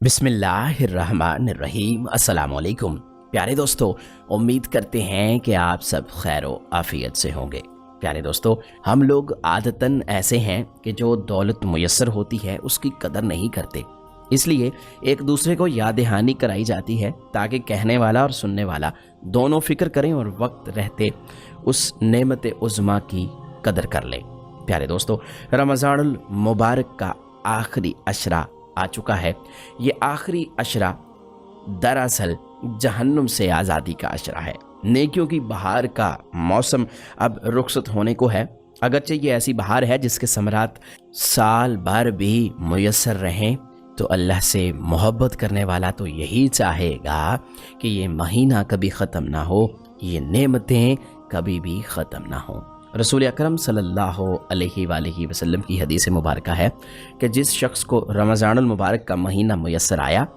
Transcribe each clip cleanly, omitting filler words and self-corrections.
बिस्मिल्लाहिर्रहमानिर्रहीम। अस्सलाम वालेकुम प्यारे दोस्तों, उम्मीद करते हैं कि आप सब खैर व आफियत से होंगे। प्यारे दोस्तों, हम लोग आदतन ऐसे हैं कि जो दौलत मुयस्सर होती है उसकी कदर नहीं करते, इसलिए एक दूसरे को याद दहानी कराई जाती है ताकि कहने वाला और सुनने वाला दोनों फिक्र करें और वक्त रहते उस नेमत उज़्मा की कदर कर लें। प्यारे दोस्तों, रमज़ानुल मुबारक का आखिरी अशरा आ चुका है। ये आखिरी अशरा दरअसल जहन्नुम से आज़ादी का अशरा है। नेकियों की बहार का मौसम अब रुखसत होने को है। अगरचे ये ऐसी बहार है जिसके समरात साल भर भी मुयस्सर रहें, तो अल्लाह से मोहब्बत करने वाला तो यही चाहेगा कि ये महीना कभी ख़त्म ना हो, ये नेमतें कभी भी ख़त्म ना हो। रसूल अकरम सल्लल्लाहु अलैहि वसल्लम की हदीस मुबारक है कि जिस शख्स को रमज़ानुल मुबारक का महीना मुयस्सर आया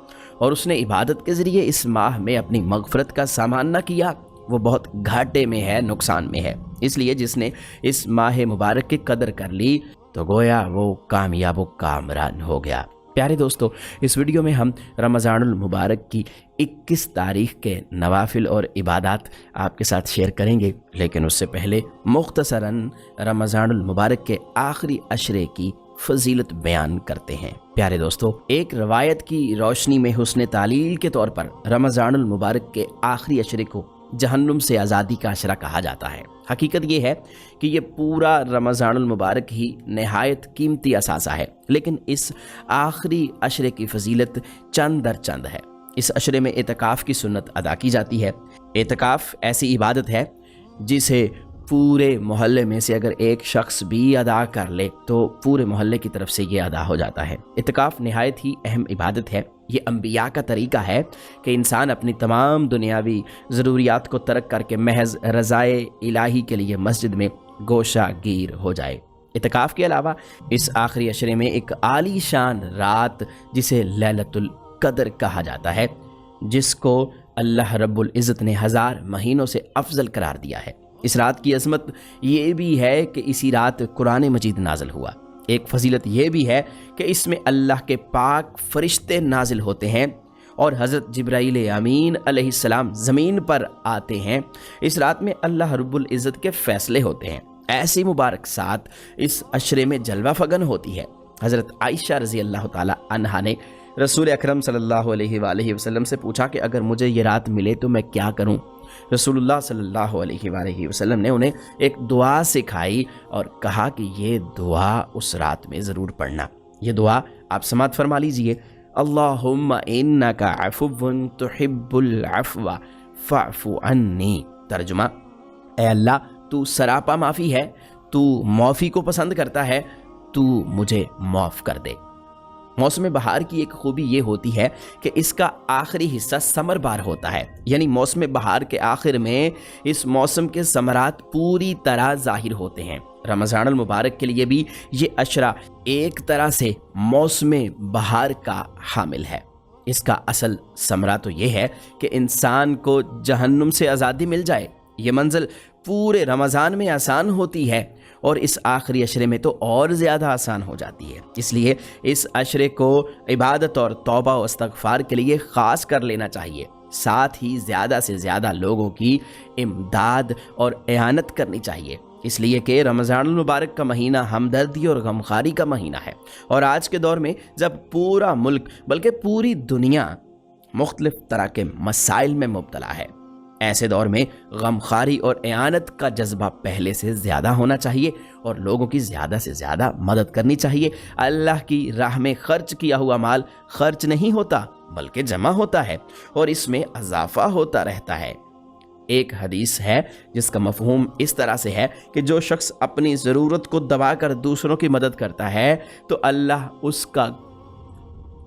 और उसने इबादत के ज़रिए इस माह में अपनी मग़फ़रत का सामान न किया, वो बहुत घाटे में है, नुकसान में है। इसलिए जिसने इस माह मुबारक की कदर कर ली तो गोया वो कामयाब व कामरान हो गया। प्यारे दोस्तों, इस वीडियो में हम रमज़ानुल मुबारक की 21 तारीख़ के नवाफिल और इबादात आपके साथ शेयर करेंगे, लेकिन उससे पहले मुख्तसरन रमज़ानुल मुबारक के आखिरी अशरे की फजीलत बयान करते हैं। प्यारे दोस्तों, एक रवायत की रोशनी में हुस्न तालील के तौर पर रमज़ानुल मुबारक के आखिरी अशरे को जहन्नुम से आज़ादी का अशरा कहा जाता है। हकीकत ये है कि ये पूरा रमज़ानुल मुबारक ही नहायत कीमती असासा है, लेकिन इस आखिरी अशरे की फजीलत चंद दर चंद है। इस अशरे में एतकाफ़ की सुन्नत अदा की जाती है। एतकाफ़ ऐसी इबादत है जिसे पूरे मोहल्ले में से अगर एक शख्स भी अदा कर ले तो पूरे मोहल्ले की तरफ से ये अदा हो जाता है। इत्काफ़ नहायत ही अहम इबादत है। ये अंबिया का तरीका है कि इंसान अपनी तमाम दुनियावी ज़रूरियात को तर्क करके महज रज़ाए इलाही के लिए मस्जिद में गोशा गिर हो जाए। इत्काफ़ के अलावा इस आखिरी अशरे में एक आली शान रात जिसे लैलतुल क़द्र कहा जाता है, जिसको अल्लाह रब्बुल इज़्ज़त ने 1000 महीनों से अफजल करार दिया है। इस रात की अज़मत ये भी है कि इसी रात कुरान मजीद नाज़िल हुआ। एक फजीलत ये भी है कि इसमें अल्लाह के पाक फरिश्ते नाजिल होते हैं और हज़रत जिब्राईल अमीन अलैहिस्सलाम ज़मीन पर आते हैं। इस रात में अल्लाह रब्बुल इज़्ज़त के फ़ैसले होते हैं। ऐसी मुबारक साथ इस अशरे में जलवा फगन होती है। हज़रत आयशा रज़ी अल्लाह ताला अन्हा ने रसूल अकरम सल्लल्लाहु अलैहि वसल्लम से पूछा कि अगर मुझे ये रात मिले तो मैं क्या करूं। रसूलुल्लाह सल्लल्लाहु अलैहि वसल्लम ने उन्हें एक दुआ सिखाई और कहा कि ये दुआ उस रात में ज़रूर पढ़ना। ये दुआ आप समात फरमा लीजिए। अल्लाहुम्मा इन्नका अफ़ुव्वुन तुहिब्बुल अफ़्वा फ़अफ़ु अन्नी। तर्जुमा, ए अल्लाह, तू सरापा माफ़ी है, तू माफ़ी को पसंद करता है, तू मुझे माफ़ कर दे। मौसम बहार की एक खूबी ये होती है कि इसका आखिरी हिस्सा समर बार होता है, यानी मौसम बहार के आखिर में इस मौसम के समरात पूरी तरह ज़ाहिर होते हैं। रमज़ानुल मुबारक के लिए भी ये अशरा एक तरह से मौसम बहार का हामिल है। इसका असल समरा तो ये है कि इंसान को जहन्नुम से आज़ादी मिल जाए। ये मंजिल पूरे रमज़ान में आसान होती है और इस आखिरी अशरे में तो और ज़्यादा आसान हो जाती है। इसलिए इस अशरे को इबादत और तौबा व इस्तग़फ़ार के लिए ख़ास कर लेना चाहिए। साथ ही ज़्यादा से ज़्यादा लोगों की इमदाद और एआनत करनी चाहिए, इसलिए कि रमज़ानुल मुबारक का महीना हमदर्दी और गमखारी का महीना है। और आज के दौर में जब पूरा मुल्क बल्कि पूरी दुनिया मुख्तलिफ़ तरह के मसाइल में मुब्तला है, ऐसे दौर में गमखारी और एआनत का जज्बा पहले से ज़्यादा होना चाहिए और लोगों की ज़्यादा से ज़्यादा मदद करनी चाहिए। अल्लाह की राह में खर्च किया हुआ माल खर्च नहीं होता बल्कि जमा होता है और इसमें इजाफा होता रहता है। एक हदीस है जिसका मफ़हूम इस तरह से है कि जो शख्स अपनी ज़रूरत को दबा कर दूसरों की मदद करता है तो अल्लाह उसका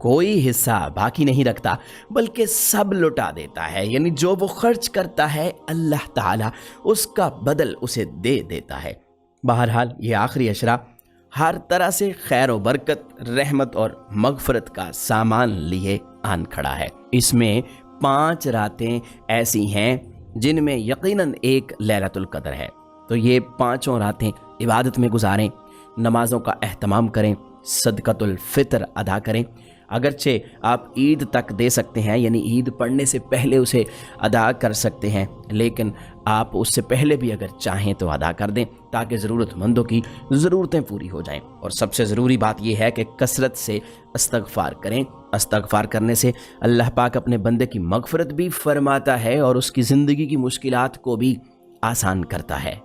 कोई हिस्सा बाकी नहीं रखता बल्कि सब लुटा देता है, यानी जो वो खर्च करता है अल्लाह ताला उसका बदल उसे दे देता है। बहरहाल ये आखिरी अशरा हर तरह से खैर व बरकत, रहमत और मगफरत का सामान लिए आन खड़ा है। इसमें 5 रातें ऐसी हैं जिनमें यकीनन एक लैलतुल क़द्र है, तो ये 5 रातें इबादत में गुजारें, नमाज़ों का एहतमाम करें, सदक़तुल फ़ितर अदा करें, अगरचे आप ईद तक दे सकते हैं, यानी ईद पढ़ने से पहले उसे अदा कर सकते हैं, लेकिन आप उससे पहले भी अगर चाहें तो अदा कर दें ताकि ज़रूरतमंदों की ज़रूरतें पूरी हो जाएं। और सबसे ज़रूरी बात यह है कि कसरत से इस्तग़फ़ार करें। इस्तग़फ़ार करने से अल्लाह पाक अपने बंदे की मग़फ़िरत भी फरमाता है और उसकी ज़िंदगी की मुश्किलात को भी आसान करता है।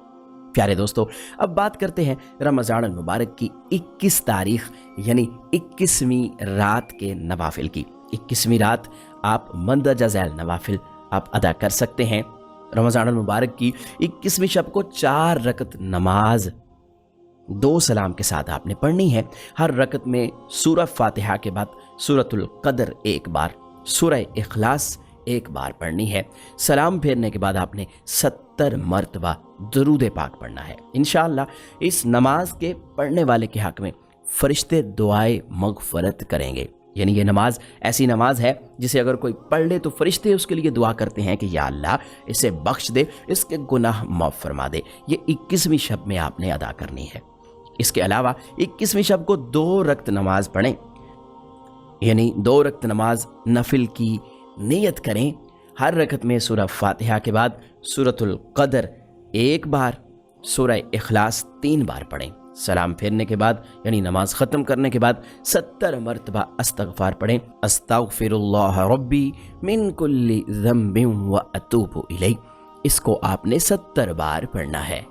प्यारे दोस्तों, अब बात करते हैं रमज़ान अल मुबारक की 21 तारीख़ यानी 21वीं रात के नवाफिल की। 21वीं रात आप मंदरजा ज़ैल नवाफिल आप अदा कर सकते हैं। रमज़ान अल मुबारक की 21वीं शब को 4 रकत नमाज 2 सलाम के साथ आपने पढ़नी है। हर रकत में सूरह फातिहा के बाद सूरतुल क़दर एक बार, सूरह इखलास एक बार पढ़नी है। सलाम फेरने के बाद आपने 70 मरतबा दरूद पाक पढ़ना है। इंशाअल्लाह इस नमाज के पढ़ने वाले के हक़ में फ़रिश्ते दुआए मग़फ़रत करेंगे। यानी ये नमाज ऐसी नमाज है जिसे अगर कोई पढ़ ले तो फ़रिश्ते उसके लिए दुआ करते हैं कि या अल्लाह इसे बख्श दे, इसके गुनाह माफ़ फरमा दे। ये 21वीं शब में आपने अदा करनी है। इसके अलावा 21वीं शब को 2 रकत नमाज पढ़ें, यानी 2 रकत नमाज नफिल की नियत करें। हर रकत में सूरह फातिहा के बाद सूरतुल क़दर एक बार, सूरह इखलास 3 बार पढ़ें। सलाम फेरने के बाद यानी नमाज ख़त्म करने के बाद 70 मरतबा इस्तग़फ़ार पढ़ें। अस्तग़फ़िरुल्लाह रब्बी मिन कुल्लि ज़म्बिन व अतूबु इलैह। इसको आपने 70 बार पढ़ना है।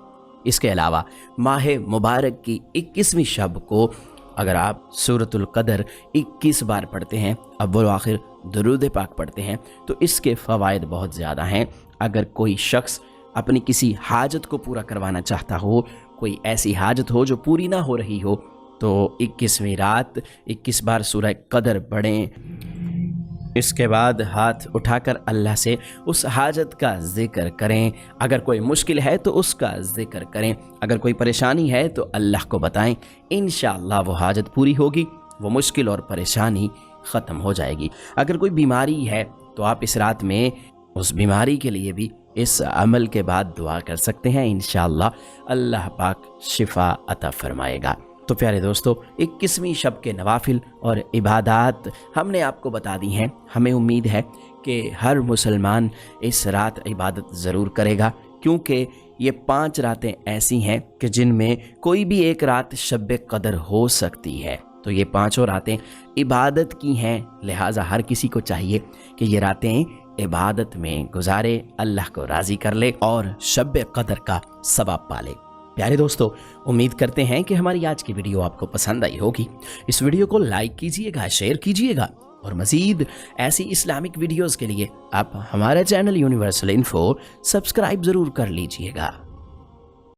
इसके अलावा माह मुबारक की 21वीं शब को अगर आप सूरतुल क़दर 21 बार पढ़ते हैं, अव्वल व आखिर दरूद पाक पढ़ते हैं, तो इसके फ़वाइद बहुत ज़्यादा हैं। अगर कोई शख्स अपनी किसी हाजत को पूरा करवाना चाहता हो, कोई ऐसी हाजत हो जो पूरी ना हो रही हो, तो 21वीं रात 21 बार सूरह क़दर पढ़ें। इसके बाद हाथ उठाकर अल्लाह से उस हाजत का ज़िक्र करें। अगर कोई मुश्किल है तो उसका ज़िक्र करें। अगर कोई परेशानी है तो अल्लाह को बताएं। इंशाअल्लाह वो हाजत पूरी होगी, वो मुश्किल और परेशानी ख़त्म हो जाएगी। अगर कोई बीमारी है तो आप इस रात में उस बीमारी के लिए भी इस अमल के बाद दुआ कर सकते हैं। इंशाअल्लाह अल्लाह पाक शिफा अता फरमाएगा। तो प्यारे दोस्तों, 21वीं शब के नवाफिल और इबादात हमने आपको बता दी हैं। हमें उम्मीद है कि हर मुसलमान इस रात इबादत ज़रूर करेगा, क्योंकि ये 5 रातें ऐसी हैं कि जिनमें कोई भी एक रात शब क़दर हो सकती है। तो ये 5 रातें इबादत की हैं, लिहाजा हर किसी को चाहिए कि ये रातें इबादत में गुजारे, अल्लाह को राज़ी कर ले और शब क़दर का सवाब पाले। प्यारे दोस्तों, उम्मीद करते हैं कि हमारी आज की वीडियो आपको पसंद आई होगी। इस वीडियो को लाइक कीजिएगा, शेयर कीजिएगा और मज़ीद ऐसी इस्लामिक वीडियोज़ के लिए आप हमारा चैनल यूनिवर्सल इन्फो सब्सक्राइब ज़रूर कर लीजिएगा।